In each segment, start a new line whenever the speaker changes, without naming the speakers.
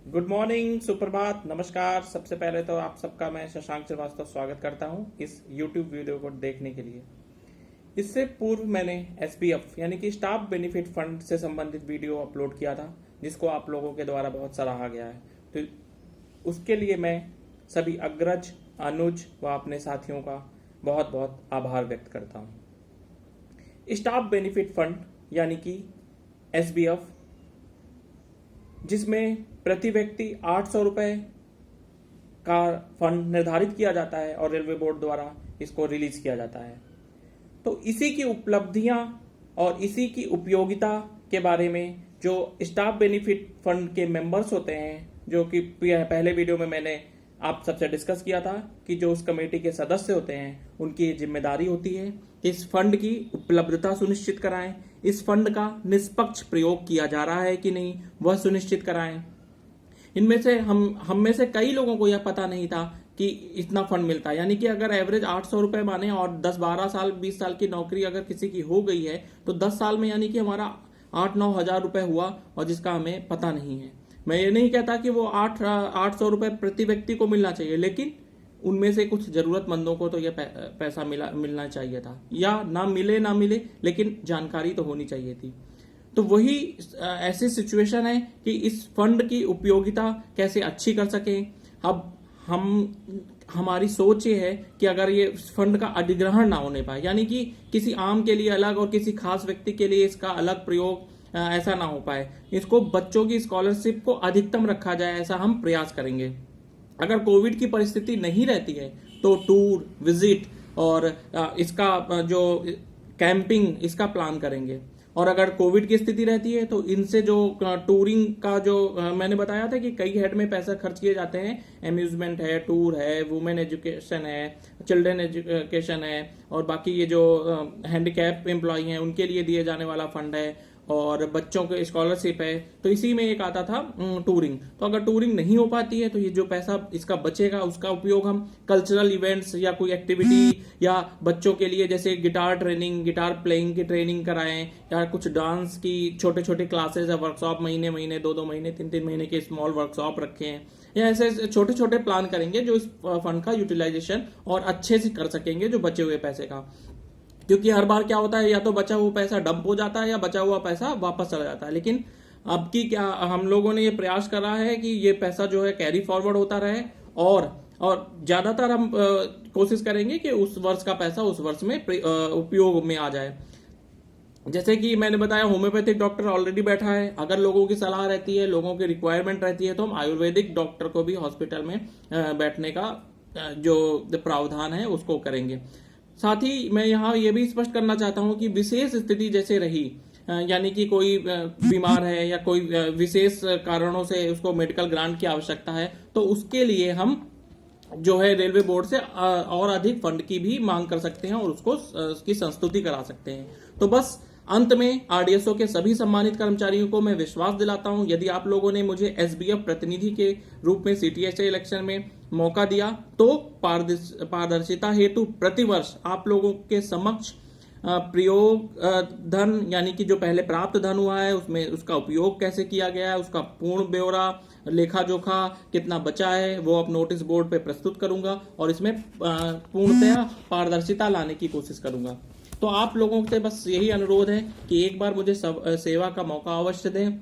Good morning, सुप्रभात, नमस्कार। सबसे पहले तो आप सबका मैं शशांक श्रीवास्तव स्वागत करता हूं इस YouTube वीडियो को देखने के लिए। इससे पूर्व मैंने SBF यानी कि स्टाफ बेनिफिट फंड से संबंधित वीडियो अपलोड किया था, जिसको आप लोगों के द्वारा बहुत सराहा गया है। तो उसके लिए मैं सभी अग्रज, अनुज व अपने साथियों का बहुत बहुत आभार व्यक्त करता हूँ। स्टाफ बेनिफिट फंड यानी कि SBF, जिसमें प्रति व्यक्ति 800 रुपये का फंड निर्धारित किया जाता है और रेलवे बोर्ड द्वारा इसको रिलीज किया जाता है। तो इसी की उपलब्धियां और इसी की उपयोगिता के बारे में जो स्टाफ बेनिफिट फंड के मेंबर्स होते हैं, जो कि पहले वीडियो में मैंने आप सबसे डिस्कस किया था कि जो उस कमेटी के सदस्य होते हैं उनकी जिम्मेदारी होती है कि इस फंड की उपलब्धता सुनिश्चित कराएं, इस फंड का निष्पक्ष प्रयोग किया जा रहा है कि नहीं वह सुनिश्चित कराएं। इनमें से हम में से कई लोगों को यह पता नहीं था कि इतना फंड मिलता है, यानी कि अगर एवरेज 800 रुपए माने और 10-12 साल 20 साल की नौकरी अगर किसी की हो गई है तो 10 साल में यानी कि हमारा 8-9 हजार रुपए हुआ, और जिसका हमें पता नहीं है। मैं ये नहीं कहता कि वो 800 रुपए प्रति व्यक्ति को मिलना चाहिए, लेकिन उनमें से कुछ जरूरतमंदों को तो यह पैसा मिलना चाहिए था, या ना मिले लेकिन जानकारी तो होनी चाहिए थी। तो वही ऐसी सिचुएशन है कि इस फंड की उपयोगिता कैसे अच्छी कर सकें। अब हमारी सोच ये है कि अगर ये फंड का अधिग्रहण ना होने पाए, यानी कि किसी आम के लिए अलग और किसी खास व्यक्ति के लिए इसका अलग प्रयोग ऐसा ना हो पाए, इसको बच्चों की स्कॉलरशिप को अधिकतम रखा जाए, ऐसा हम प्रयास करेंगे। अगर कोविड की परिस्थिति नहीं रहती है तो टूर, विजिट और इसका जो कैंपिंग, इसका प्लान करेंगे। और अगर कोविड की स्थिति रहती है तो इनसे जो टूरिंग का जो मैंने बताया था कि कई हेड में पैसा खर्च किए जाते हैं, एम्यूजमेंट है, टूर है, वुमेन एजुकेशन है, चिल्ड्रन एजुकेशन है, और बाकी ये जो हैंडीकैप एम्प्लॉय हैं उनके लिए दिए जाने वाला फंड है, और बच्चों के स्कॉलरशिप है। तो इसी में एक आता था टूरिंग। तो अगर टूरिंग नहीं हो पाती है तो ये जो पैसा इसका बचेगा उसका उपयोग हम कल्चरल इवेंट्स या कोई एक्टिविटी या बच्चों के लिए जैसे गिटार ट्रेनिंग, गिटार प्लेइंग की ट्रेनिंग कराएं, या कुछ डांस की छोटे छोटे क्लासेस या वर्कशॉप महीने 2 महीने 3 महीने के स्मॉल वर्कशॉप रखें, या ऐसे छोटे छोटे प्लान करेंगे जो इस फंड का यूटिलाइजेशन और अच्छे से कर सकेंगे जो बचे हुए पैसे का। क्योंकि हर बार क्या होता है, या तो बचा हुआ पैसा डंप हो जाता है या बचा हुआ पैसा वापस चला जाता है। लेकिन अब की क्या हम लोगों ने ये प्रयास करा है कि ये पैसा जो है कैरी फॉरवर्ड होता रहे, और ज्यादातर हम कोशिश करेंगे कि उस वर्ष का पैसा उस वर्ष में उपयोग में आ जाए। जैसे कि मैंने बताया, होम्योपैथिक डॉक्टर ऑलरेडी बैठा है। अगर लोगों की सलाह रहती है, लोगों की रिक्वायरमेंट रहती है, तो हम आयुर्वेदिक डॉक्टर को भी हॉस्पिटल में बैठने का जो प्रावधान है उसको करेंगे। साथ ही मैं यहाँ ये भी स्पष्ट करना चाहता हूँ कि विशेष स्थिति जैसे रही, यानी कि कोई बीमार है या कोई विशेष कारणों से उसको मेडिकल ग्रांट की आवश्यकता है, तो उसके लिए हम जो है रेलवे बोर्ड से और अधिक फंड की भी मांग कर सकते हैं और उसकी संस्तुति करा सकते हैं। तो बस अंत में RDSO के सभी सम्मानित कर्मचारियों को मैं विश्वास दिलाता हूं, यदि आप लोगों ने मुझे SBF प्रतिनिधि के रूप में CTHA इलेक्शन में मौका दिया तो पारदर्शिता हेतु प्रतिवर्ष आप लोगों के समक्ष प्रयोग धन, यानी कि जो पहले प्राप्त धन हुआ है उसमें उसका उपयोग कैसे किया गया है, उसका पूर्ण ब्यौरा, लेखा जोखा कितना बचा है, वो अब नोटिस बोर्ड पे प्रस्तुत करूंगा और इसमें पूर्णतया पारदर्शिता लाने की कोशिश करूंगा। तो आप लोगों से बस यही अनुरोध है कि एक बार मुझे सेवा का मौका अवश्य दें।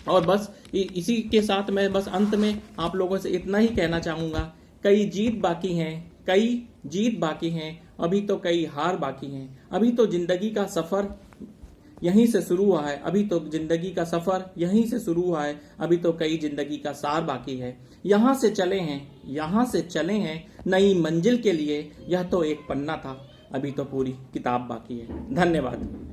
और बस इसी के साथ मैं बस अंत में आप लोगों से इतना ही कहना चाहूंगा, कई जीत बाकी हैं, अभी तो कई हार बाकी हैं। अभी तो जिंदगी का सफर यहीं से शुरू हुआ है, अभी तो कई जिंदगी का सार बाकी है। यहाँ से चले हैं नई मंजिल के लिए, यह तो एक पन्ना था, अभी तो पूरी किताब बाकी है। धन्यवाद।